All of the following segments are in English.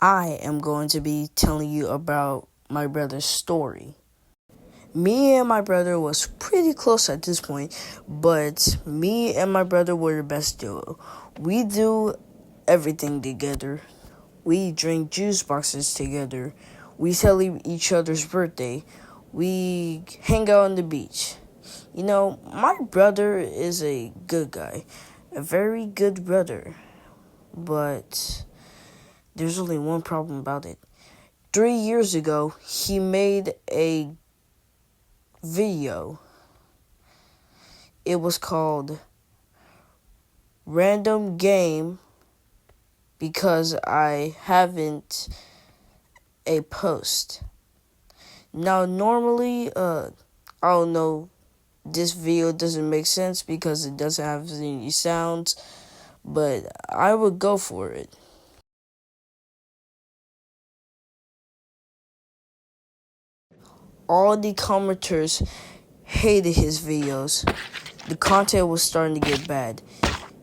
I am going to be telling you about my brother's story. Me and my brother was pretty close at this point, but me and my brother were the best duo. We do everything together. We drink juice boxes together. We celebrate each other's birthday. We hang out on the beach. My brother is a good guy, a very good brother, but there's only one problem about it. 3 years ago, he made a video. It was called Random Game because I haven't a post. Now, normally, I don't know, this video doesn't make sense because it doesn't have any sounds, but I would go for it. All the commenters hated his videos. The content was starting to get bad.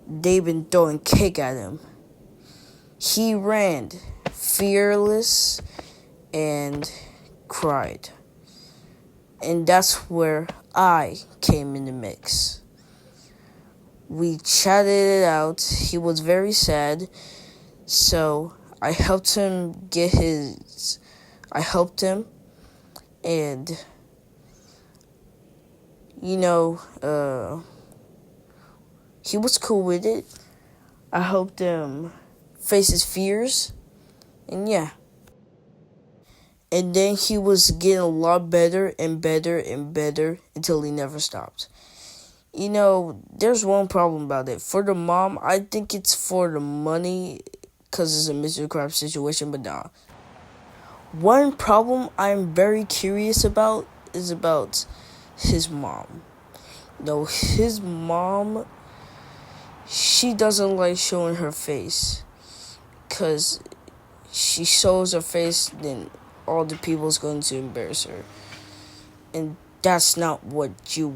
They've been throwing cake at him. He ran fearless and cried. And that's where I came in the mix. We chatted it out. He was very sad. So I helped him and he was cool with it. I helped him face his fears, and yeah. And then he was getting a lot better and better and better until he never stopped. There's one problem about it. For the mom, I think it's for the money because it's a Mr. Krabs situation, but nah. One problem I'm very curious about is about his mom. His mom, she doesn't like showing her face because she shows her face, then all the people's going to embarrass her. And that's not what you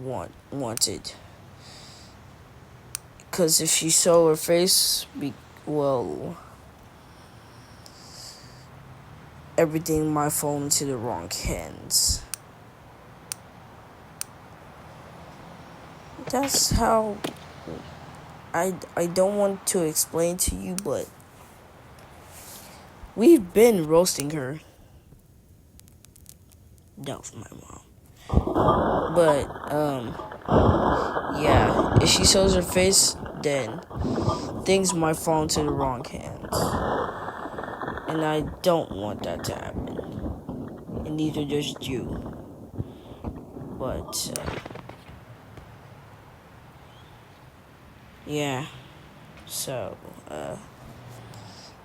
wanted. Because if she saw her face, everything might fall into the wrong hands. That's how I don't want to explain to you, but we've been roasting her. That was my mom. But yeah, if she shows her face, then things might fall into the wrong hands. And I don't want that to happen. And neither does you. But yeah. So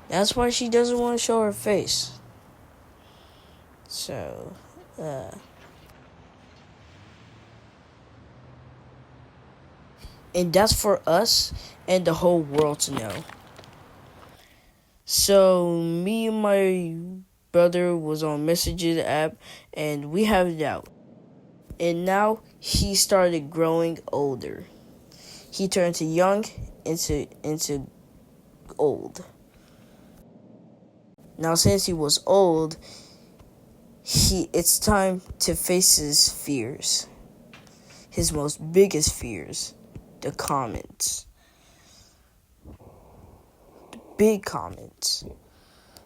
that's why she doesn't want to show her face. So and that's for us and the whole world to know. So me and my brother was on Messages app, and we have it out. And now he started growing older. He turned to young into old. Now since he was old, it's time to face his fears. His most biggest fears. The comments. The big comments.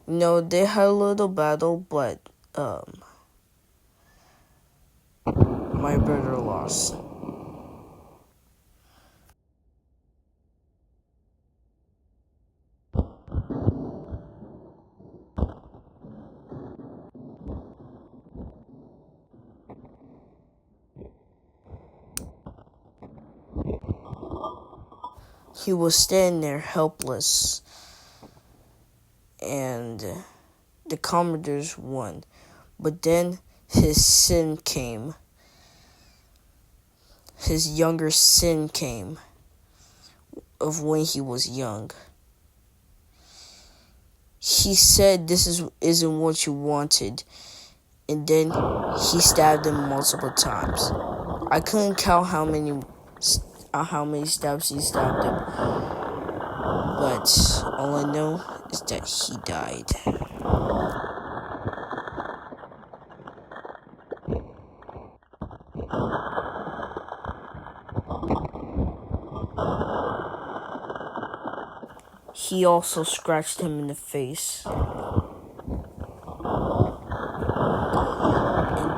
They had a little battle, but my brother lost. He was standing there helpless, and the Commodores won. But then his sin came. His younger sin came of when he was young. He said isn't what you wanted, and then he stabbed him multiple times. I couldn't count how many stabs he stabbed him, but all I know is that he died. He also scratched him in the face. And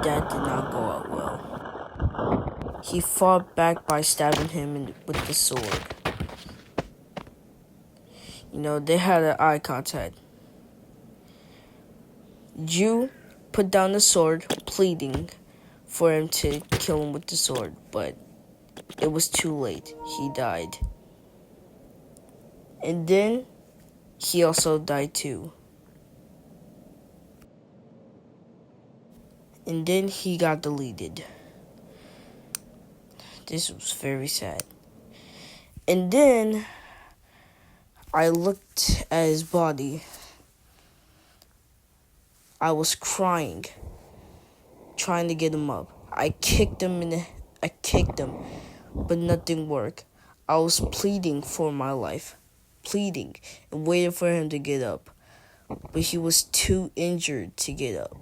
that did not go out well. He fought back by stabbing him with the sword. You know, they had an eye contact. Ju put down the sword, pleading for him to kill him with the sword, but it was too late. He died. And then he also died too. And then he got deleted. This was very sad. And then I looked at his body. I was crying, trying to get him up. I kicked him, but nothing worked. I was pleading for my life, pleading and waiting for him to get up. But he was too injured to get up.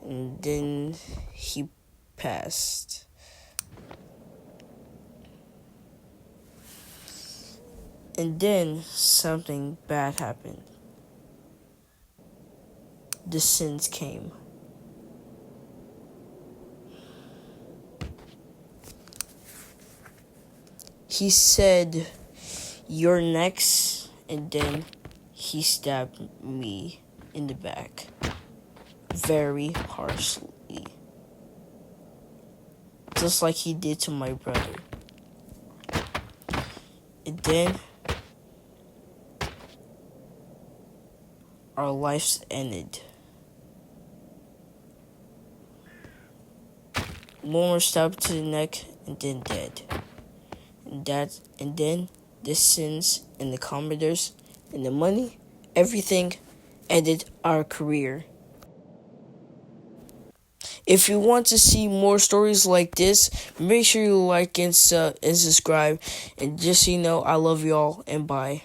And then he passed. And then something bad happened. The sins came. He said, "You're next," and then he stabbed me in the back very harshly, just like he did to my brother. And then our lives ended. One was stabbed to the neck and then dead. And then the sins and the Commodores and the money, everything ended our career. If you want to see more stories like this, make sure you like and subscribe. And just so you know, I love y'all and bye.